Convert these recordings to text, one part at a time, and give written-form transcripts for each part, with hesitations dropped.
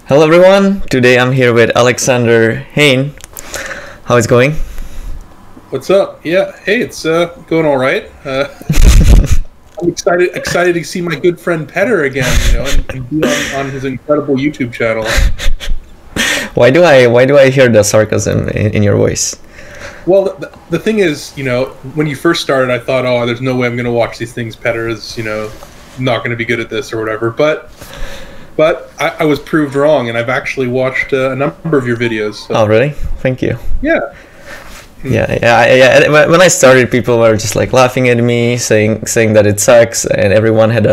Hello everyone, today I'm here with Alexander Hayne. How is it going? What's up? Yeah, hey, it's going all right. I'm excited to see my good friend Petter again, and be on his incredible YouTube channel. Why do I hear the sarcasm in your voice? Well, the thing is, when you first started, I thought, oh, there's no way I'm going to watch these things. Petter is, not going to be good at this or whatever. But I was proved wrong, and I've actually watched a number of your videos. So. Oh, really? Thank you. Yeah. Yeah. When I started, people were just like laughing at me, saying that it sucks, and everyone had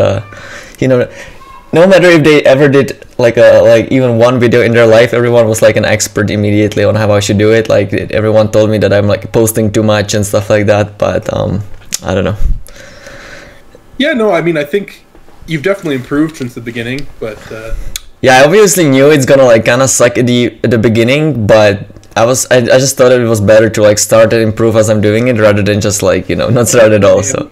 no matter if they ever did like even one video in their life, everyone was like an expert immediately on how I should do it. Like everyone told me that I'm like posting too much and stuff like that, but I don't know. Yeah, no, I mean, I think you've definitely improved since the beginning, but yeah, I obviously knew it's gonna like kind of suck at the beginning, but I just thought it was better to like start and improve as I'm doing it rather than just like not start at all. So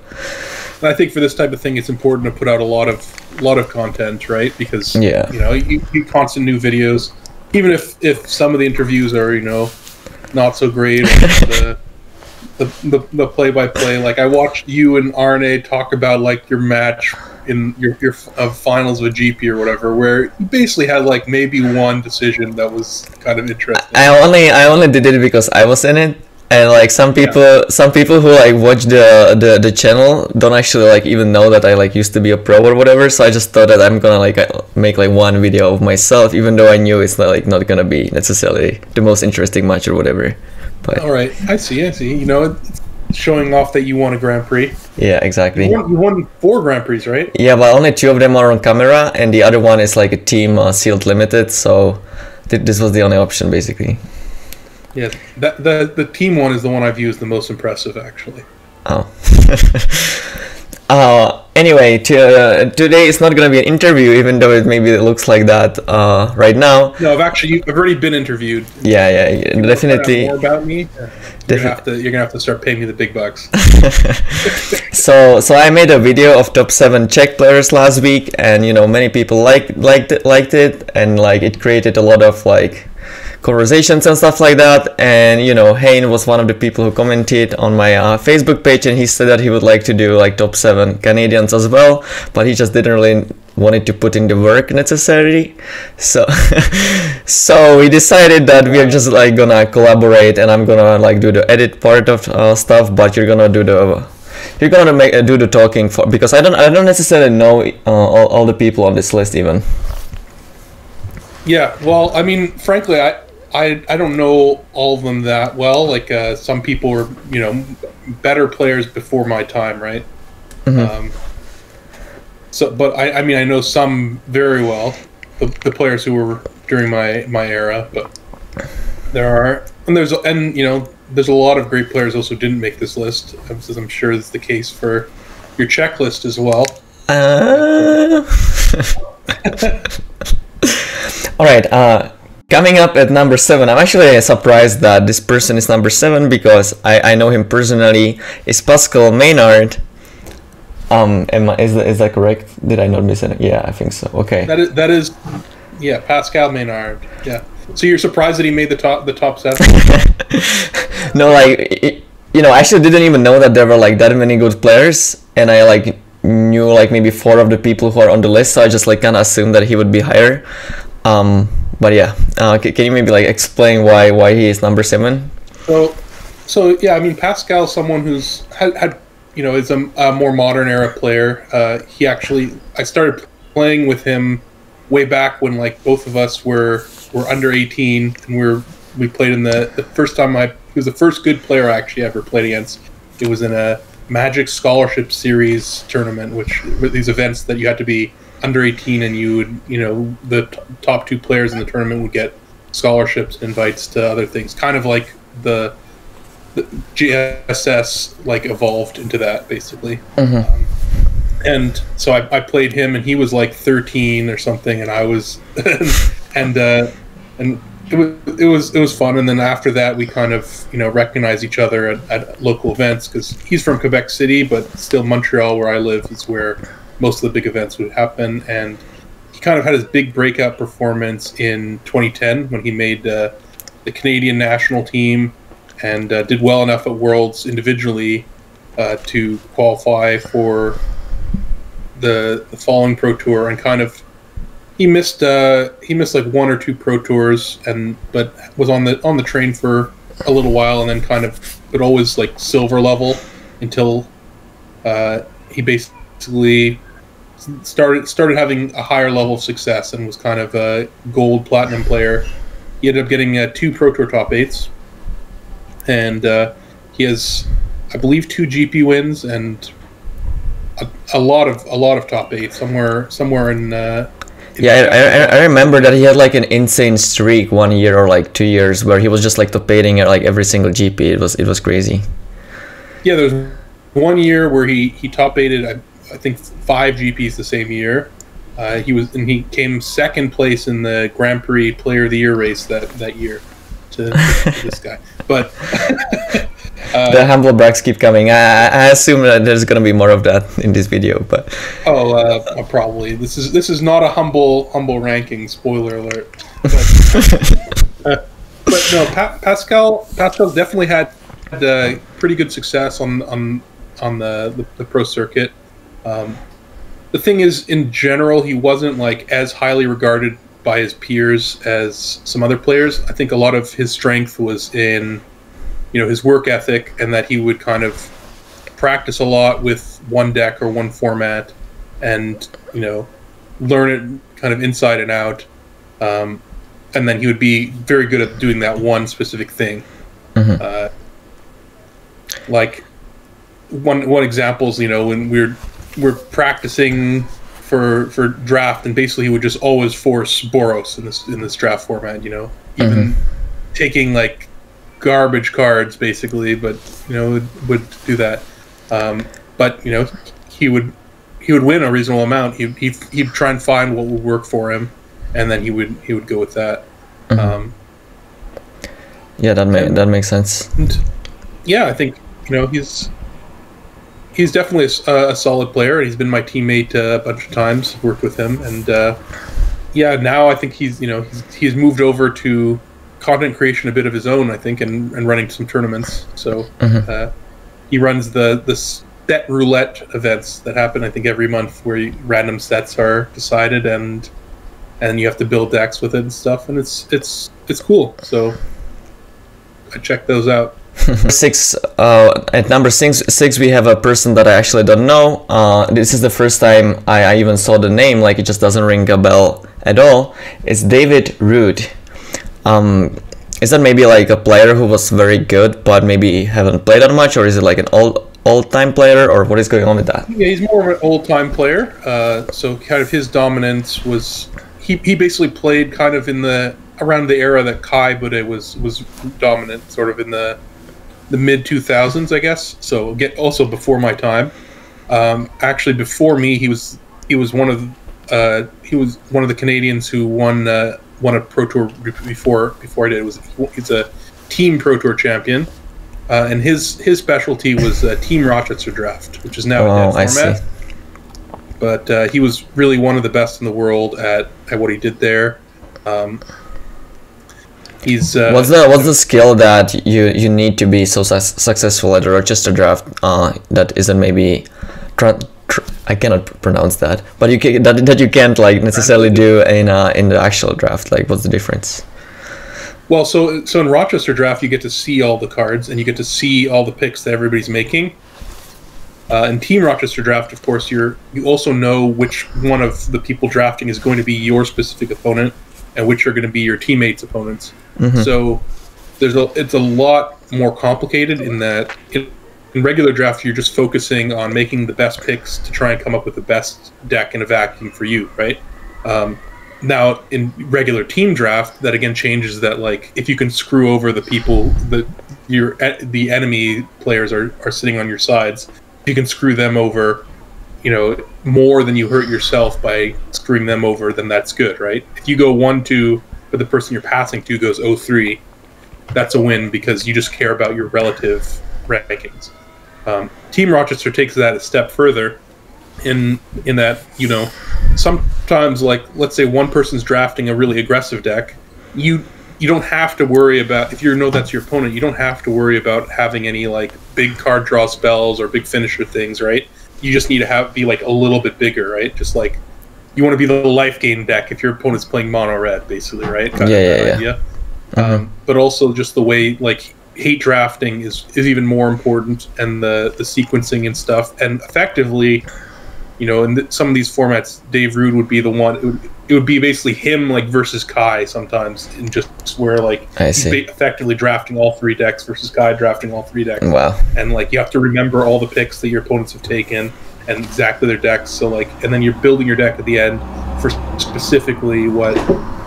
I think for this type of thing, it's important to put out a lot of content, right? Because you constant new videos, even if some of the interviews are not so great. The play-by-play, like I watched you and Arne talk about like your match in your finals of a GP or whatever, where you basically had like maybe one decision that was kind of interesting. I only did it because I was in it, and like some people who like watch the channel don't actually like even know that I like used to be a pro or whatever. So I just thought that I'm gonna like make like one video of myself, even though I knew it's not gonna be necessarily the most interesting match or whatever. But all right, I see. It's showing off that you won a Grand Prix. Yeah, exactly. You won 4 Grand Prix, right? Yeah, but only 2 of them are on camera, and the other one is like a team sealed limited. So this was the only option, basically. Yeah, the team one is the one I've used the most impressive, actually. Oh. Anyway, today it's not gonna be an interview, even though it looks like that right now. No, I've already been interviewed. Yeah, definitely. More about me. You're gonna have to start paying me the big bucks. So I made a video of top 7 Czech players last week, and many people liked it, and like it created a lot of like conversations and stuff like that. And Hayne was one of the people who commented on my Facebook page, and he said that he would like to do like top 7 Canadians as well, but he just didn't really wanted to put in the work necessarily. So we decided that we are just like gonna collaborate, and I'm gonna like do the edit part of stuff, but you're gonna do the talking for, because I don't necessarily know all the people on this list even. Yeah, well, I mean, frankly, I don't know all of them that well. Like some people were better players before my time, right? Mm-hmm. But I mean, I know some very well, the players who were during my era. But there's a lot of great players also didn't make this list, as I'm sure is the case for your checklist as well. All right. Coming up at number 7, I'm actually surprised that this person is number 7 because I know him personally. It's Pascal Maynard. Is that correct? Did I not miss it? Yeah, I think so. Okay. That is, yeah, Pascal Maynard. Yeah. So you're surprised that he made the top 7? No, like I actually didn't even know that there were like that many good players, and I like knew like maybe 4 of the people who are on the list, so I just like kind of assumed that he would be higher. But yeah, can you maybe like explain why he is number 7? So yeah, I mean, Pascal's someone who's had is a more modern era player. I started playing with him way back when like both of us were under 18, and we played in the first time he was the first good player I actually ever played against. It was in a Magic Scholarship Series tournament, which were these events that you had to be under 18, and you would, the top 2 players in the tournament would get scholarships, invites to other things, kind of like the GSS like evolved into that basically. Mm-hmm. And so I played him, and he was like 13 or something, and I was and it was fun, and then after that we kind of recognize each other at local events, because he's from Quebec City, but still Montreal, where I live, is where most of the big events would happen. And he kind of had his big breakout performance in 2010 when he made the Canadian national team and did well enough at Worlds individually to qualify for the following Pro Tour, and kind of he missed like one or two Pro Tours, but was on the train for a little while, and then kind of, but always like silver level until he basically started having a higher level of success and was kind of a gold platinum player. He ended up getting 2 Pro Tour top 8s, and he has, I believe, 2 GP wins and a lot of top 8 somewhere in. Yeah, I remember that he had like an insane streak 1 year or like 2 years where he was just like top 8ing at like every single GP. It was crazy. Yeah, there was 1 year where he top 8'd I think 5 GPs the same year. He came second place in the Grand Prix Player of the Year race that year to this guy. But the humble brags keep coming. I assume that there's gonna be more of that in this video, but probably this is not a humble ranking. Spoiler alert. But no, Pascal definitely had pretty good success on the pro circuit. The thing is, in general, he wasn't like as highly regarded by his peers as some other players. I think a lot of his strength was in his work ethic, and that he would kind of practice a lot with one deck or one format, and learn it kind of inside and out, and then he would be very good at doing that one specific thing. Mm-hmm. Like one example is when we're practicing for draft, and basically he would just always force Boros in this draft format. Even Mm-hmm. taking like garbage cards basically, but would do that. But he would win a reasonable amount. He'd try and find what would work for him, and then he would go with that. Mm-hmm. Yeah, that makes sense. And, yeah, I think he's definitely a solid player. He's been my teammate a bunch of times. Worked with him, and now I think he's moved over to content creation a bit of his own, I think, and running some tournaments. So Mm-hmm. He runs the set roulette events that happen, I think, every month, where random sets are decided, and you have to build decks with it and stuff, and it's cool. So I check those out. 6 at number 6 we have a person that I actually don't know. This is the first time I even saw the name. Like, it just doesn't ring a bell at all. It's Davidrood. Is that maybe like a player who was very good but maybe haven't played that much, or is it like an old-time player, or what is going on with that? Yeah, he's more of an old-time player. So kind of his dominance was he basically played kind of in around the era that Kai Bude was dominant, sort of in the mid 2000s, I guess. So also before my time. Actually, before me, he was one of the Canadians who won a Pro Tour before I did. He's a Team Pro Tour champion, and his specialty was Team Rochester Draft, which is now a dead format. I see. But he was really one of the best in the world at what he did there. He's what's the skill that you need to be so successful at a Rochester Draft that isn't maybe I cannot pronounce that, but you can't like necessarily do in the actual draft? Like, what's the difference? Well, so in Rochester Draft, you get to see all the cards, and you get to see all the picks that everybody's making. In Team Rochester Draft, of course, you also know which one of the people drafting is going to be your specific opponent, and which are going to be your teammates' opponents. Mm-hmm. So it's a lot more complicated in that in regular draft, you're just focusing on making the best picks to try and come up with the best deck in a vacuum for you, right? Now, in regular team draft, that again changes that, like, if you can screw over the people that the enemy players are sitting on your sides, if you can screw them over, more than you hurt yourself by screwing them over, then that's good, right? If you go 1-2, but the person you're passing to goes 0-3, that's a win because you just care about your relative rankings. Team Rochester takes that a step further in that, you know, sometimes, like, let's say one person's drafting a really aggressive deck, you don't have to worry about, if you know that's your opponent, you don't have to worry about having any, like, big card draw spells or big finisher things, right? You just need to be, like, a little bit bigger, right? Just, like, you want to be the life gain deck if your opponent's playing mono red, basically, right? Yeah. But also just the way, like, hate drafting is even more important, and the sequencing and stuff, and effectively, you know, in some of these formats, Davidrood would be the one. It would be basically him, like, versus Kai sometimes, in just where, like, he's effectively drafting all 3 decks versus Kai drafting all 3 decks. Wow. And, like, you have to remember all the picks that your opponents have taken and exactly their decks. So, like, and then you're building your deck at the end for specifically what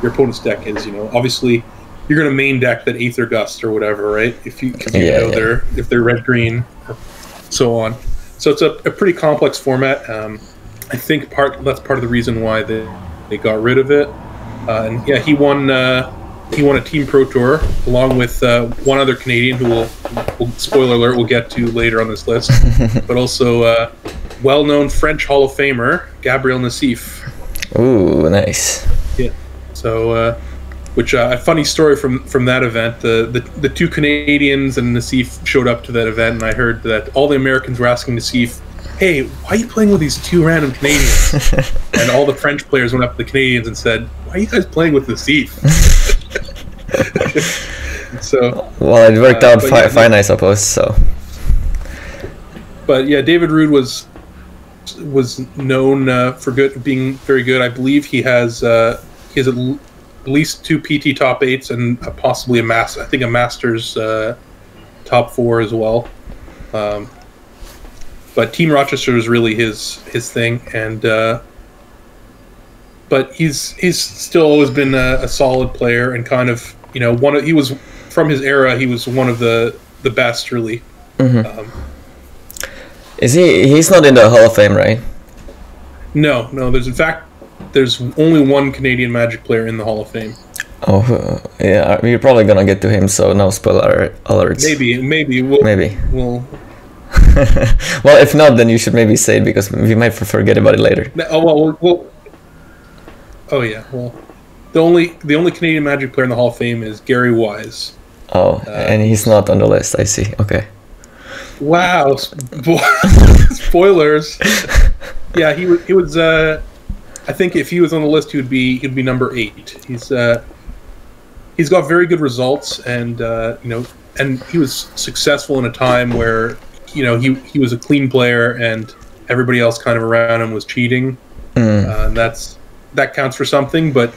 your opponent's deck is. You know, obviously, you're going to main deck that Aether Gust or whatever, right? If you know if they're red green, or so on. So it's a pretty complex format. I think that's part of the reason why they got rid of it. And yeah, he won a Team Pro Tour along with one other Canadian who we'll spoiler alert, we'll get to later on this list, but also well-known French Hall of Famer Gabriel Nassif. Ooh, nice. Yeah. So, which a funny story from that event. The 2 Canadians and Nassif showed up to that event, and I heard that all the Americans were asking Nassif, "Hey, why are you playing with these 2 random Canadians?" And all the French players went up to the Canadians and said, "Why are you guys playing with Nassif?" So, well, it worked out fine, I suppose. So, but yeah, Davidrood was known for being very good. I believe he has at least 2 PT top 8s and possibly a Masters top 4 as well. But Team Rochester is really his thing, and but he's still always been a solid player, and kind of, you know, he was from his era, he was one of the best, really. Mm-hmm. He's not in the Hall of Fame, right? No. There's only one Canadian Magic player in the Hall of Fame. Oh, yeah, we're probably gonna get to him, so no spoiler alerts. Maybe we'll. Well, if not, then you should maybe say it, because we might forget about it later. Oh yeah. Well, the only Canadian Magic player in the Hall of Fame is Gary Wise. Oh, and he's not on the list. I see. Okay. Wow. Spoilers. Yeah, he was. I think if he was on the list, he'd be number 8. He's got very good results, and you know, and he was successful in a time where, you know, he was a clean player and everybody else kind of around him was cheating. And that counts for something, but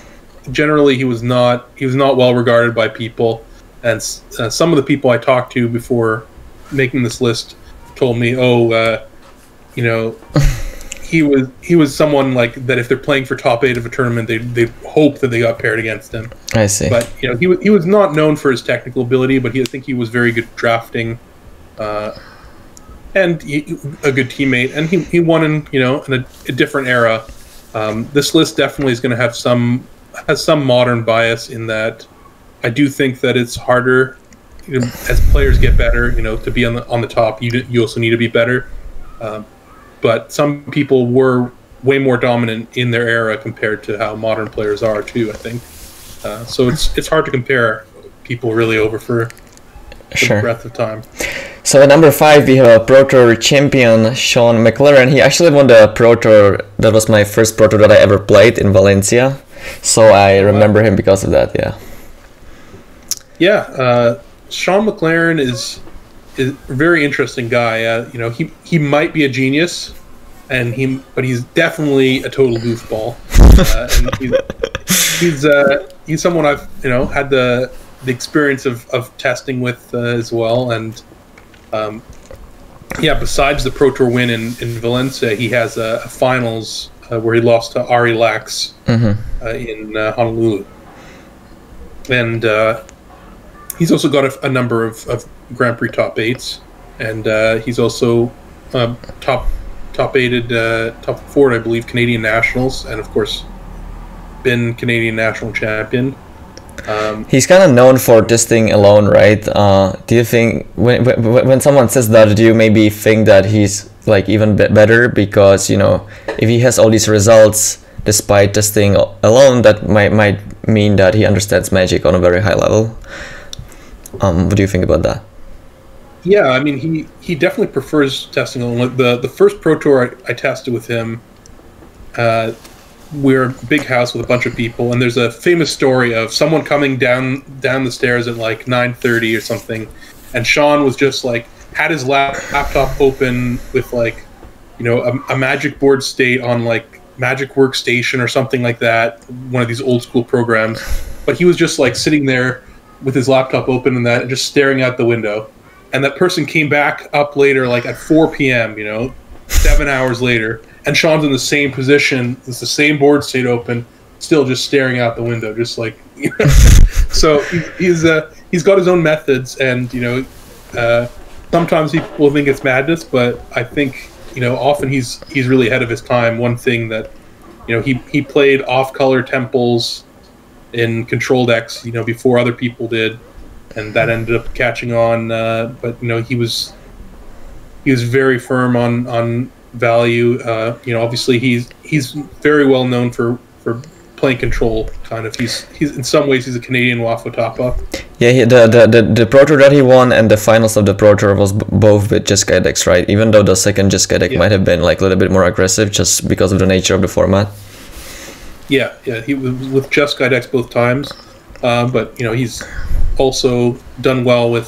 generally he was not well regarded by people, and some of the people I talked to before making this list told me, you know, he was someone like that. If they're playing for top 8 of a tournament, they hope that they got paired against him. I see. But, you know, he was not known for his technical ability, but I think he was very good at drafting, and a good teammate. And he won in a different era. This list definitely is going to have some modern bias in that. I do think that it's harder, you know, as players get better, you know, to be on the top. You also need to be better. But some people were way more dominant in their era compared to how modern players are too, I think. So it's hard to compare people really over for the breadth of time. So at number 5 we have a Pro Tour champion, Sean Mcclure, and he actually won the Pro Tour. That was my first Pro Tour that I ever played in Valencia. So I remember him because of that, yeah. Yeah, Sean McLaren is a very interesting guy. You know, he might be a genius, but he's definitely a total goofball. And he's someone I've, you know, had the experience of testing with as well. And yeah, besides the Pro Tour win in Valencia, he has a finals where he lost to Ari Lax in Honolulu, and he's also got a number of Grand Prix top 8s, and he's also top 4, I believe, Canadian Nationals, and of course been Canadian National Champion. He's kind of known for testing alone, right? Do you think when someone says that, do you maybe think that he's like even better because, you know, if he has all these results despite testing alone, that might mean that he understands Magic on a very high level? What do you think about that? Yeah, I mean, he definitely prefers testing alone. The first Pro Tour I tested with him, we're a big house with a bunch of people, and there's a famous story of someone coming down the stairs at like 9:30 or something, and Sean was just like had his laptop open with like, you know, a Magic board state on like Magic Workstation or something like that, one of these old school programs, but he was just like sitting there with his laptop open and that, and just staring out the window, and that person came back up later, like at 4 p.m., you know, 7 hours later. And Sean's in the same position. It's the same board state open, still just staring out the window, just like. So he's got his own methods, and you know, sometimes people think it's madness, but I think, you know, often he's really ahead of his time. One thing that, you know, he played off-color temples in control decks, you know, before other people did, and that ended up catching on. But you know, he was very firm on value. You know, obviously he's very well known for playing control. Kind of, he's in some ways he's a Canadian Wafo-Tapa. Yeah, the Pro Tour that he won and the finals of the Pro Tour was both with Jeskai decks, right? Even though the second Jeskai deck might have been like a little bit more aggressive just because of the nature of the format. Yeah, he was with Jeskai decks both times, but you know, he's also done well with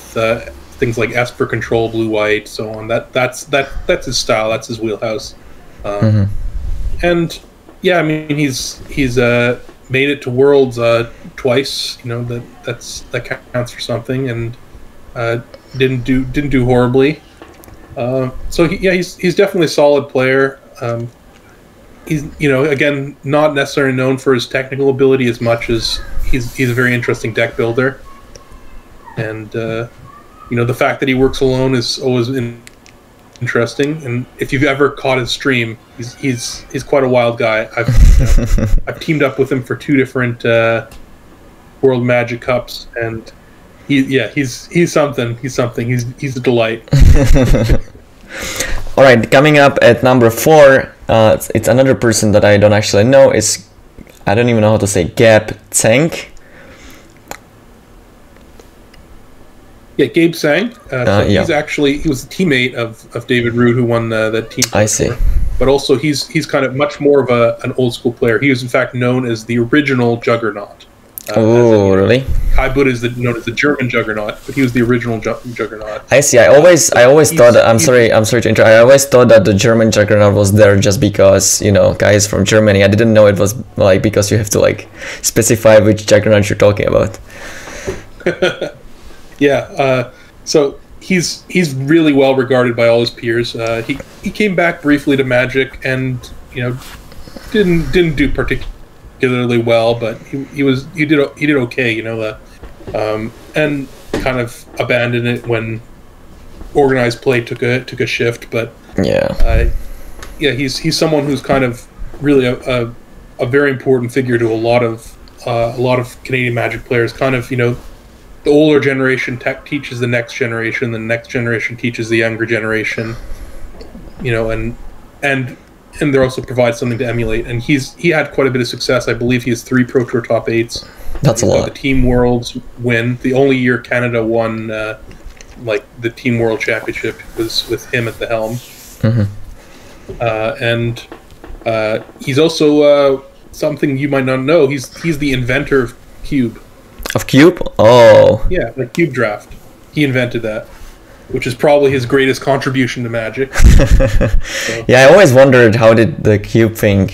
things like Esper control, blue white, so on. That's his style. That's his wheelhouse. And yeah, I mean, he's made it to Worlds twice. You know, that counts for something, and didn't do horribly. So he's definitely a solid player. He's, you know, again, not necessarily known for his technical ability as much as he's a very interesting deck builder. And you know, the fact that he works alone is always interesting. And if you've ever caught his stream, he's quite a wild guy. I've teamed up with him for 2 different World Magic Cups, and he's something. He's a delight. All right, coming up at number 4, it's another person that I don't actually know. I don't even know how to say Gabe Sing. Yeah, Gabe Sing. He was a teammate of Davidrood, who won that team. I see. But also, he's kind of much more of an old school player. He was in fact known as the original Juggernaut. Oh, really? Kai Buddha is known as the German Juggernaut, but he was the original Juggernaut. I see. I always thought. I'm sorry to interrupt. I always thought that the German Juggernaut was there just because, you know, Kai is from Germany. I didn't know it was like because you have to like specify which Juggernaut you're talking about. Yeah. So he's really well regarded by all his peers. He came back briefly to Magic, and you know, didn't do particularly well, but he did okay, you know, and kind of abandoned it when organized play took a shift. But he's someone who's kind of really a very important figure to a lot of Canadian Magic players. Kind of, you know, the older generation teaches the next generation, the next generation teaches the younger generation, you know, and they also provide something to emulate. And he had quite a bit of success. I believe he has 3 Pro Tour top 8s. That's a lot. The Team Worlds win. The only year Canada won like the Team World Championship was with him at the helm. And he's also something you might not know. He's the inventor of Cube. Of Cube? Oh. Yeah, the Cube Draft. He invented that, which is probably his greatest contribution to Magic. So. Yeah, I always wondered how did the Cube thing...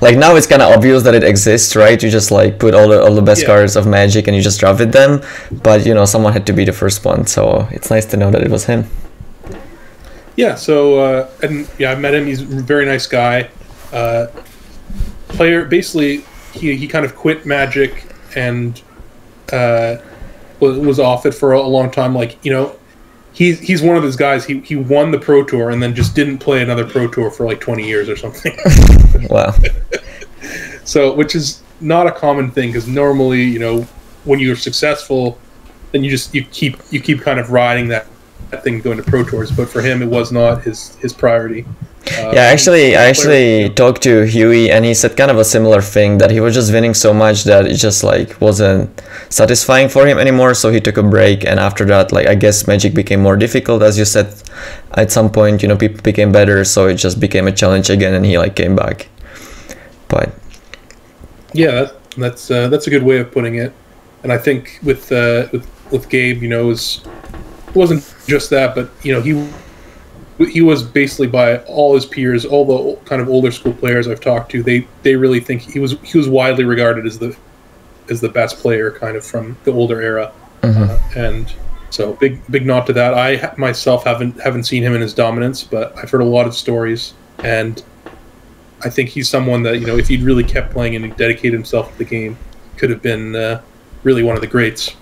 Like, now it's kind of obvious that it exists, right? You just, like, put all the best cards of Magic and you just draft with them. But, you know, someone had to be the first one, so it's nice to know that it was him. Yeah, so, I met him. He's a very nice guy. Player, basically, he kind of quit Magic and... was off it for a long time. Like, you know, he's one of those guys. He won the Pro Tour and then just didn't play another Pro Tour for like 20 years or something. Wow. So, which is not a common thing, because normally, you know, when you're successful, then you keep kind of riding that thing going to Pro Tours. But for him, it was not his priority. Yeah, I actually talked to Huey, and he said kind of a similar thing, that he was just winning so much that it just like wasn't satisfying for him anymore, so he took a break. And after that, like, I guess Magic became more difficult, as you said. At some point, you know, people became better, so it just became a challenge again, and he like came back. But yeah, that's a good way of putting it. And I think with Gabe, you know, it wasn't just that, but you know, he was basically, by all his peers, all the kind of older school players I've talked to, they really think he was widely regarded as the best player kind of from the older era. And so big nod to that. I myself haven't seen him in his dominance, but I've heard a lot of stories, and I think he's someone that, you know, if he'd really kept playing and dedicated himself to the game, could have been really one of the greats.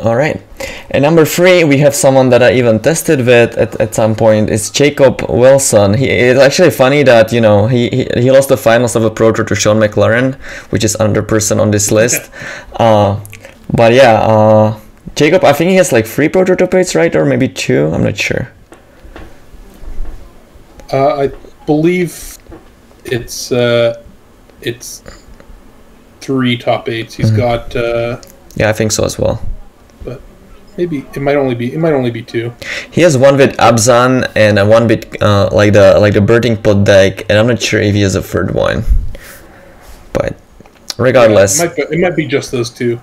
All right. And number 3, we have someone that I even tested with at some point. It's Jacob Wilson. It's actually funny that, you know, he lost the finals of a Pro Tour to Sean McLaren, which is another person on this list. But yeah, Jacob, I think he has like 3 Pro Tour top 8s, right? Or maybe 2, I'm not sure. I believe it's 3 top 8s. He's got yeah, I think so as well. But maybe it might only be 2. He has one with Abzan and one with like the Birding Pot deck, and I'm not sure if he has a 3rd one. But regardless, yeah, it might be just those 2.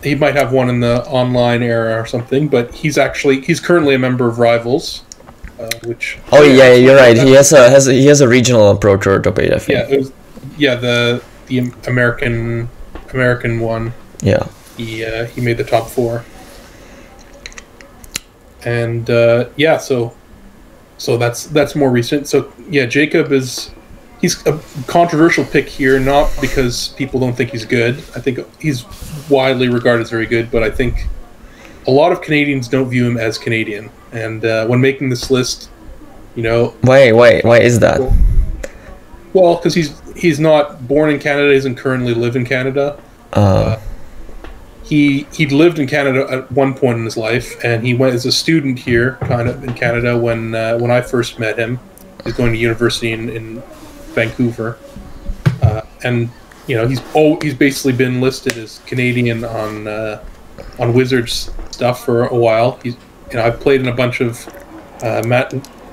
He might have one in the online era or something, but he's currently a member of Rivals, which. Oh yeah, you're right. He has a regional Pro Tour top 8, I think. Yeah, the American one. Yeah. He made the top 4. And yeah, so that's more recent. So yeah, Jacob he's a controversial pick here, not because people don't think he's good. I think he's widely regarded as very good, but I think a lot of Canadians don't view him as Canadian. And when making this list, you know, why is that? Well, because he's not born in Canada, he doesn't currently live in Canada. He'd lived in Canada at one point in his life, and he went as a student here, kind of in Canada when I first met him. He's going to university in Vancouver, and you know, he's basically been listed as Canadian on Wizards stuff for a while. I've played in a bunch of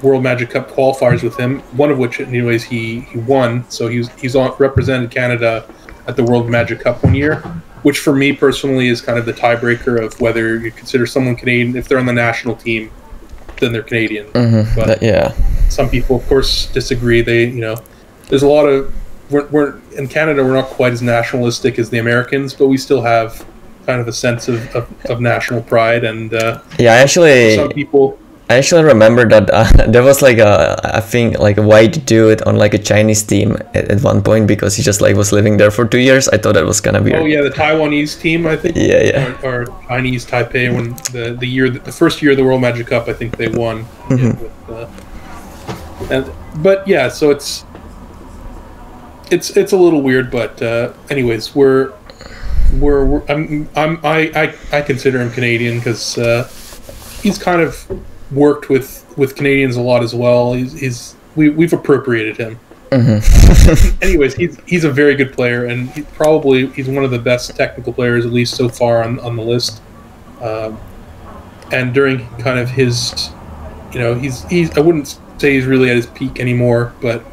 World Magic Cup qualifiers with him. One of which, anyways, he won. So he's represented Canada at the World Magic Cup one year, which for me personally is kind of the tiebreaker of whether you consider someone Canadian. If they're on the national team, then they're Canadian. But yeah, some people, of course, disagree. There's a lot of we're in Canada. We're not quite as nationalistic as the Americans, but we still have kind of a sense of national pride. And yeah, some people. I actually remember that there was like I think like a white dude on like a Chinese team at one point, because he just like was living there for 2 years. I thought that was kind of weird. Oh yeah, the Taiwanese team, I think. Yeah. Or Chinese Taipei, when the first year of the World Magic Cup, I think they won. But yeah, so it's a little weird, but anyways, I consider him Canadian because he's kind of worked with Canadians a lot as well. We've appropriated him. Anyways, he's a very good player, and he's one of the best technical players, at least so far on the list. And during kind of his, you know, he's I wouldn't say he's really at his peak anymore, but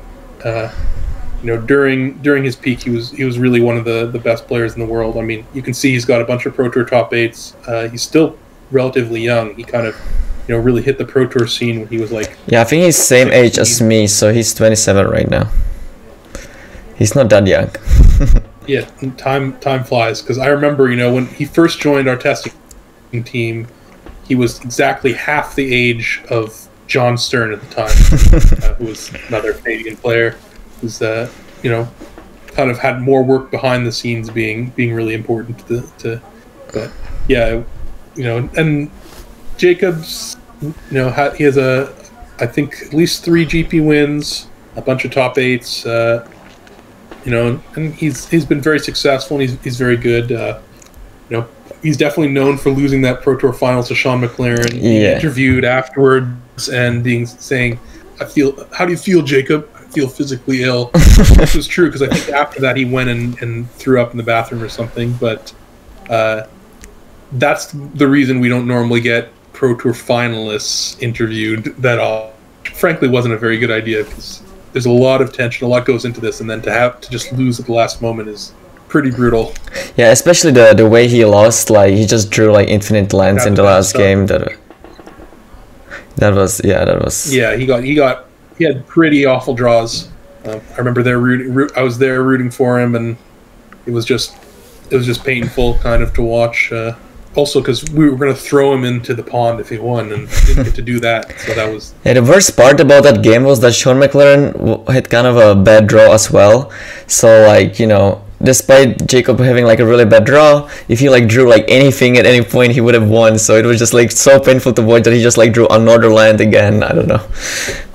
you know, during his peak, he was really one of the best players in the world. I mean, you can see he's got a bunch of Pro Tour top 8s. He's still relatively young. He kind of, you know, really hit the Pro Tour scene when he was like... Yeah, I think he's same age as me, so he's 27 right now. He's not that young. Yeah, time flies, because I remember, you know, when he first joined our testing team, he was exactly half the age of John Stern at the time, who was another Canadian player, who's, you know, kind of had more work behind the scenes being really important to but yeah, you know, and Jacobs, you know, he has I think at least 3 GP wins, a bunch of top 8s, you you know, and he's been very successful, and he's very good. You know, he's definitely known for losing that Pro Tour Finals to Sean Mcclure, and being interviewed afterwards and saying, how do you feel, Jacob? I feel physically ill. Which was true, because I think after that he went and threw up in the bathroom or something. But that's the reason we don't normally get Pro Tour finalists interviewed that all. Frankly, wasn't a very good idea, because there's a lot of tension, a lot goes into this, and then to have to just lose at the last moment is pretty brutal. Yeah, especially the way he lost, like he just drew like infinite lands in the last game. That was yeah, he had pretty awful draws. I remember I was there rooting for him, and it was just painful kind of to watch. Also, because we were going to throw him into the pond if he won, and didn't get to do that. So that was. Yeah, the worst part about that game was that Sean McLaren had kind of a bad draw as well. So like, you know, despite Jacob having like a really bad draw, if he like drew like anything at any point, he would have won. So it was just like so painful to watch that he just like drew another land again. I don't know.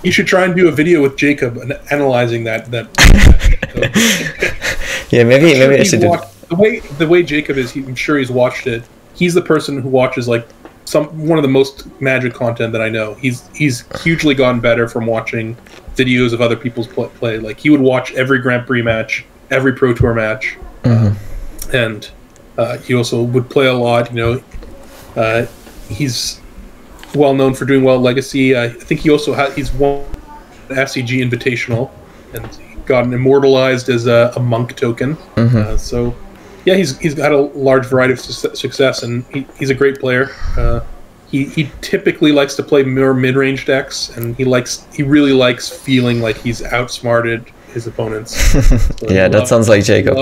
You should try and do a video with Jacob and analyzing that. Yeah, maybe I should do. The way Jacob is, I'm sure he's watched it. He's the person who watches like one of the most Magic content that I know. He's hugely gotten better from watching videos of other people's play. Like he would watch every Grand Prix match, every Pro Tour match, and he also would play a lot. You know, he's well known for doing well at Legacy. I think he's won the SCG Invitational and gotten immortalized as a monk token. So. Yeah, he's had a large variety of success, and he's a great player. He typically likes to play more mid-range decks, and he really likes feeling like he's outsmarted his opponents. So yeah, that sounds like Jacob.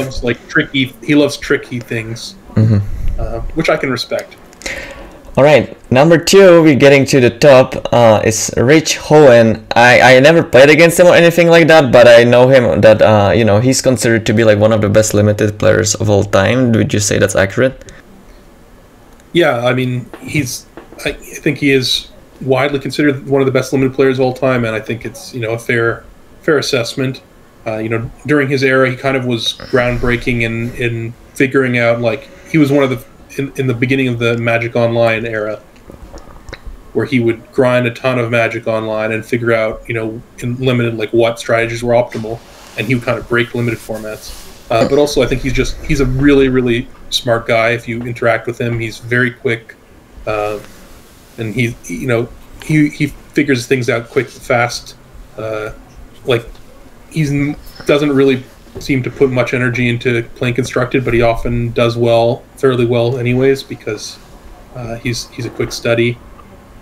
He loves tricky things, which I can respect. All right, number 2, we're getting to the top. Is Rich Hohen. I never played against him or anything like that, but I know him that you know, he's considered to be like one of the best limited players of all time. Would you say that's accurate? Yeah, I mean, I think he is widely considered one of the best limited players of all time, and I think it's, you know, a fair assessment. You know, during his era, he kind of was groundbreaking in figuring out, like, he was one of the in the beginning of the Magic Online era, where he would grind a ton of Magic Online and figure out, you know, in limited, like, what strategies were optimal, and he would kind of break limited formats. But also, I think he's a really, really smart guy. If you interact with him, he's very quick, and he figures things out quick, fast. Like, he doesn't really seem to put much energy into playing constructed, but he often does fairly well anyways, because he's a quick study.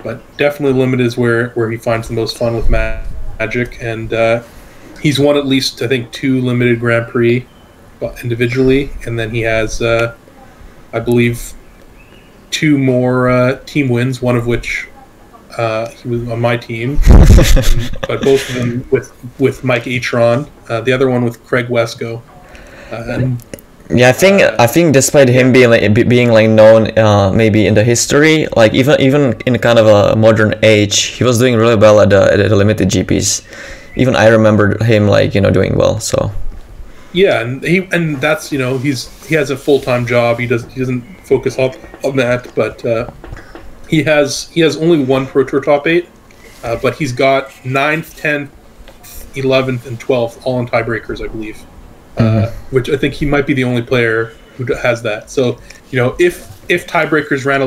But definitely limited is where he finds the most fun with Magic, and he's won at least, I think, 2 limited Grand Prix individually, and then he has I believe 2 more team wins, one of which he was on my team, but both of them with Mike Atron, the other one with Craig Wesco. Yeah, I think despite him being like known maybe in the history, like even in kind of a modern age, he was doing really well at the limited GPs. Even I remember him, like, you know, doing well. So yeah, and that's, you know, he has a full-time job. He doesn't focus on that, but he has only 1 Pro Tour top 8, but he's got 9th, 10th, 11th, and 12th all in tiebreakers, I believe. Which I think he might be the only player who has that. So, you know, if tiebreakers ran a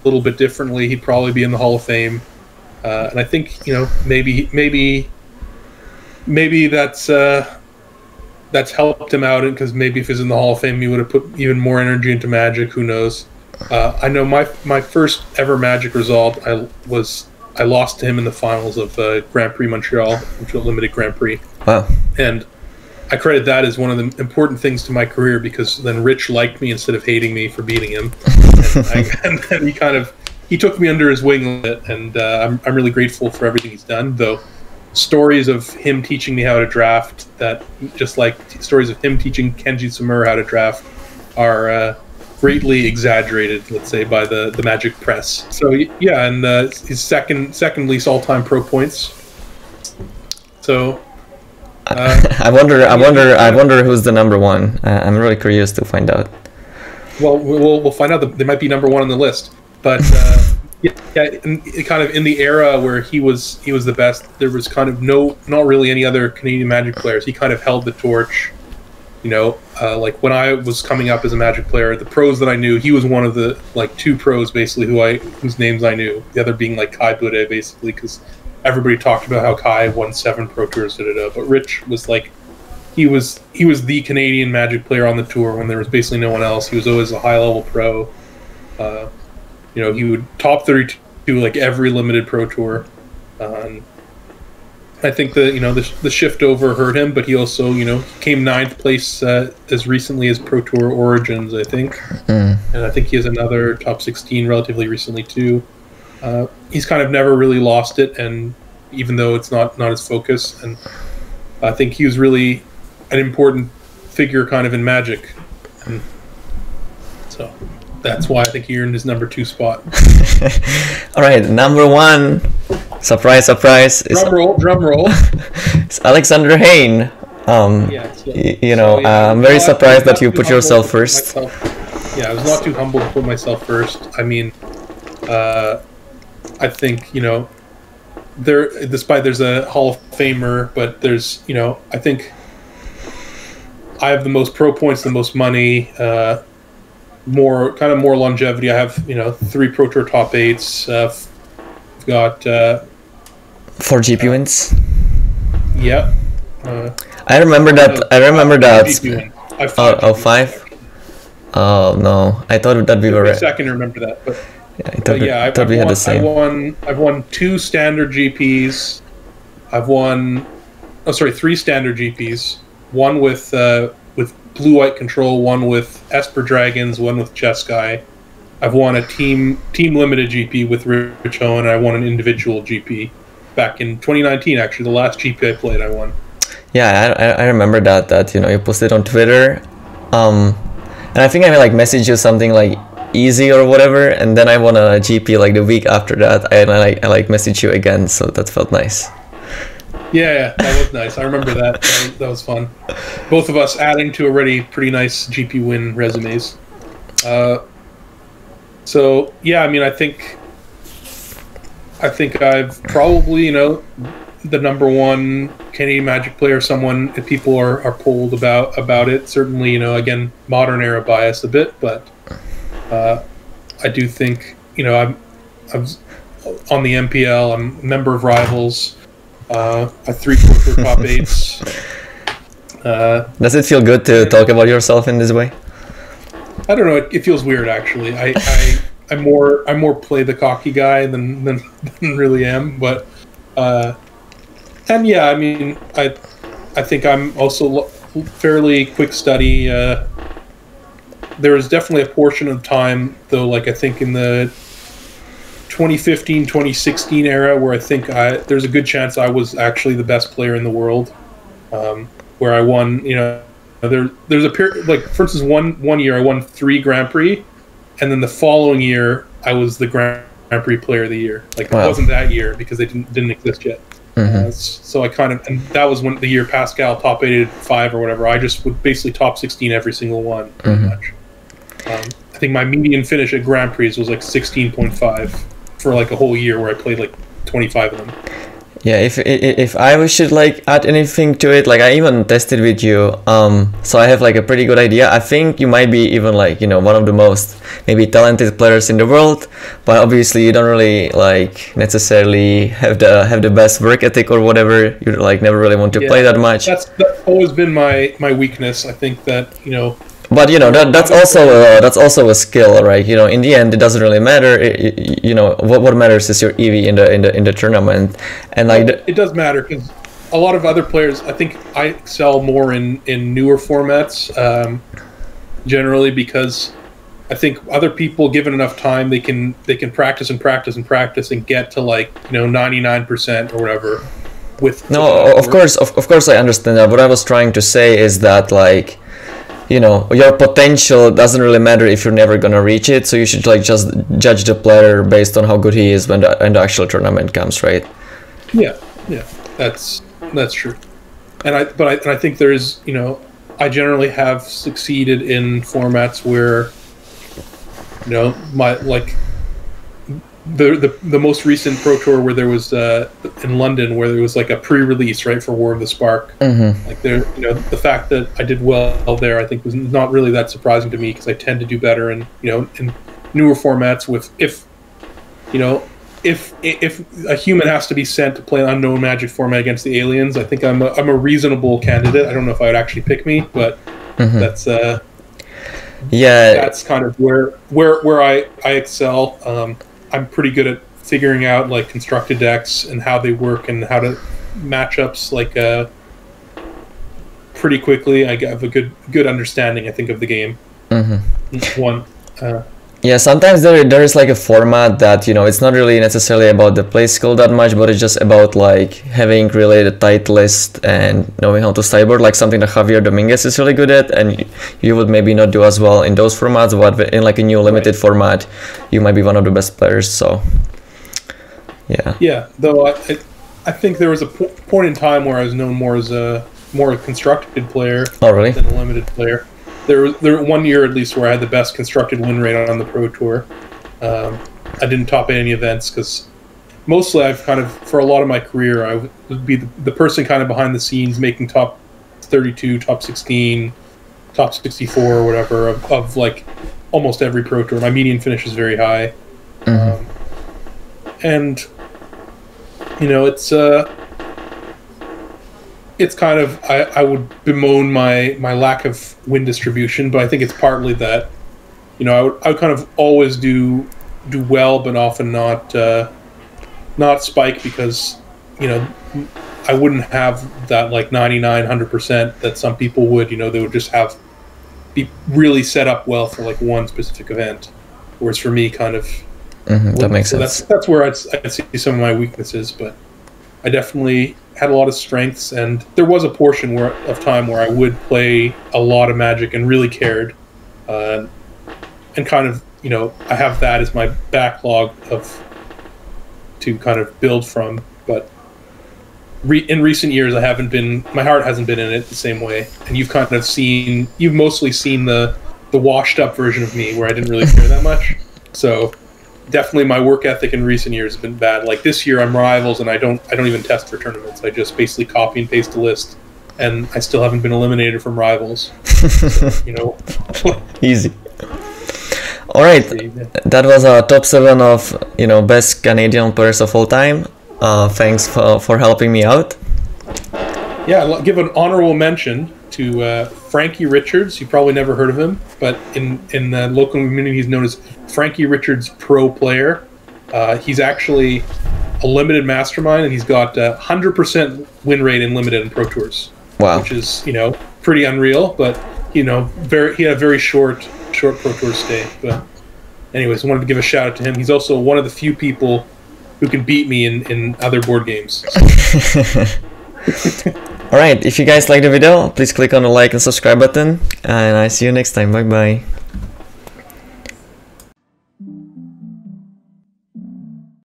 little bit differently, he'd probably be in the Hall of Fame. And I think, you know, maybe that's helped him out, because maybe if he's in the Hall of Fame, he would have put even more energy into Magic. Who knows? I know my first ever Magic result, I lost to him in the finals of Grand Prix Montreal, which was a limited Grand Prix. Wow. And I credit that as one of the important things to my career, because then Rich liked me instead of hating me for beating him. and then he took me under his wing a bit, and I'm really grateful for everything he's done. Though stories of him teaching me how to draft, that just like stories of him teaching Kenji Tsumura how to draft, are greatly exaggerated, let's say, by the Magic press. So yeah, and his second least all-time pro points. So I wonder who's the number one. I'm really curious to find out. Well, we'll find out. They might be number one on the list, but yeah, kind of in the era where he was the best, there was kind of not really any other Canadian Magic players. He kind of held the torch. You know, like when I was coming up as a Magic player, the pros that I knew, he was one of the like two pros basically whose names I knew. The other being like Kai Bude, basically, because everybody talked about how Kai won 7 Pro Tours, but Rich was like, he was the Canadian Magic player on the tour when there was basically no one else. He was always a high level pro. You know, he would top 32 like every limited Pro Tour. I think the shift over hurt him, but he also came 9th place as recently as Pro Tour Origins, I think, and I think he has another top 16 relatively recently too. He's kind of never really lost it, and even though it's not his focus, and I think he was really an important figure kind of in Magic, and so that's why I think he earned his number 2 spot. All right, number 1. Surprise, surprise. Drum roll. It's Alexander Hayne. I'm very surprised that you put yourself first. Yeah, I was not too humble to put myself first. I mean, I think, there's a Hall of Famer, but there's, I think I have the most pro points, the most money, more longevity. I have, 3 Pro Tour top 8s. I've got 4 GP wins. Yep. I remember that. I've 5. Oh no! I thought that we were. Second to remember that, but I thought we had the same. I've won 2 standard GPs. I've won, 3 standard GPs. One with Blue White Control, one with Esper Dragons, one with Jeskai. I've won a team limited GP with Rich Owen, and I won an individual GP back in 2019. Actually, the last GP I played, I won. Yeah, I remember that you posted on Twitter, and I think I messaged you something like easy or whatever, and then I won a GP like the week after that, and I messaged you again, so that felt nice. Yeah, that was nice. I remember that. That was fun. Both of us adding to already pretty nice GP win resumes. So yeah, I mean, I think I've probably the number 1 Canadian Magic player. Someone if people are polled about it. Certainly, again, modern era bias a bit, but I do think I'm on the MPL. I'm a member of Rivals. I 3 Pro Tour top 8s. Does it feel good to talk about yourself in this way? I don't know. It feels weird, actually. I'm more play the cocky guy than really am. But and yeah, I mean, I think I'm also fairly quick study. There was definitely a portion of time, though, like I think in the 2015, 2016 era, where I think there's a good chance I was actually the best player in the world, where I won. There's a period, like for instance, one year I won 3 Grand Prix, and then the following year I was the Grand Prix Player of the Year. Like It wasn't that year because they didn't exist yet. So I and that was when the year Pascal top 85 or whatever. I just would basically top 16 every single one, pretty much. I think my median finish at Grand Prix was like 16.5 for like a whole year, where I played like 25 of them. Yeah, if I should add anything to it, I even tested with you, so I have a pretty good idea. I think you might be even one of the most maybe talented players in the world, but obviously you don't really necessarily have the best work ethic or whatever. You never really want to play that much. That's always been my weakness. I think that But that's also a skill, right? In the end, it doesn't really matter. What matters is your EV in the tournament, and it does matter because a lot of other players. I think I excel more in newer formats, generally because I think other people, given enough time, they can practice and practice and practice and get to 99% or whatever. Of course, I understand that. What I was trying to say is that your potential doesn't really matter if you're never gonna reach it, so you should just judge the player based on how good he is when the actual tournament comes, right? Yeah, that's true. and I think there's, you know, I generally have succeeded in formats where, you know, my like the most recent Pro Tour where there was in London, where there was like a pre-release, right, for War of the Spark. Like there, you know, the fact that I did well there, I think was not really that surprising to me, because I tend to do better in, you know, in newer formats with, if you know, if a human has to be sent to play an unknown Magic format against the aliens, I think I'm a reasonable candidate. I don't know if I would actually pick me, but that's yeah, that's kind of where I excel. I'm pretty good at figuring out like constructed decks and how they work and how to matchups like pretty quickly. I have a good understanding, I think, of the game. Yeah, sometimes there is like a format that, you know, it's not really necessarily about the play skill that much, but it's just about like having really a tight list and knowing how to sideboard, like something that Javier Dominguez is really good at, and you would maybe not do as well in those formats, but in like a new limited format, you might be one of the best players. So yeah. Yeah, though I think there was a point in time where I was known more as a constructed player than a limited player. There 1 year at least where I had the best constructed win rate on the Pro Tour. I didn't top any events because mostly I've kind of, for a lot of my career, I would be the person kind of behind the scenes making top 32, top 16, top 64 or whatever of like almost every Pro Tour. My median finish is very high. And, you know, it's kind of, I would bemoan my lack of win distribution, but I think it's partly that, you know, I would kind of always do well, but often not spike, because, you know, I wouldn't have that like 99, 100% that some people would. You know, they would just be really set up well for like one specific event, whereas for me, kind of, that makes sense. That's where I'd see some of my weaknesses, but I definitely had a lot of strengths, and there was a portion of time where I would play a lot of Magic and really cared, and kind of, you know, I have that as my backlog to kind of build from. But in recent years, my heart hasn't been in it the same way, and you've mostly seen the washed up version of me where I didn't really care that much. So definitely my work ethic in recent years has been bad. Like this year I'm Rivals, and I don't even test for tournaments. I just basically copy and paste a list, and I still haven't been eliminated from Rivals. So, you know. Easy. All right, that was our top 7 of, you know, best Canadian players of all time. Thanks for helping me out. Yeah, I'll give an honorable mention to Frankie Richards. You probably never heard of him, but in the local community he's known as Frankie Richards Pro Player. He's actually a limited mastermind, and he's got 100% win rate in limited and Pro Tours. Wow. Which is, you know, pretty unreal, but, you know, he had a very short Pro Tour stay. But anyways, I wanted to give a shout out to him. He's also one of the few people who can beat me in other board games. So. Alright, if you guys like the video, please click on the like and subscribe button, and I see you next time. Bye bye.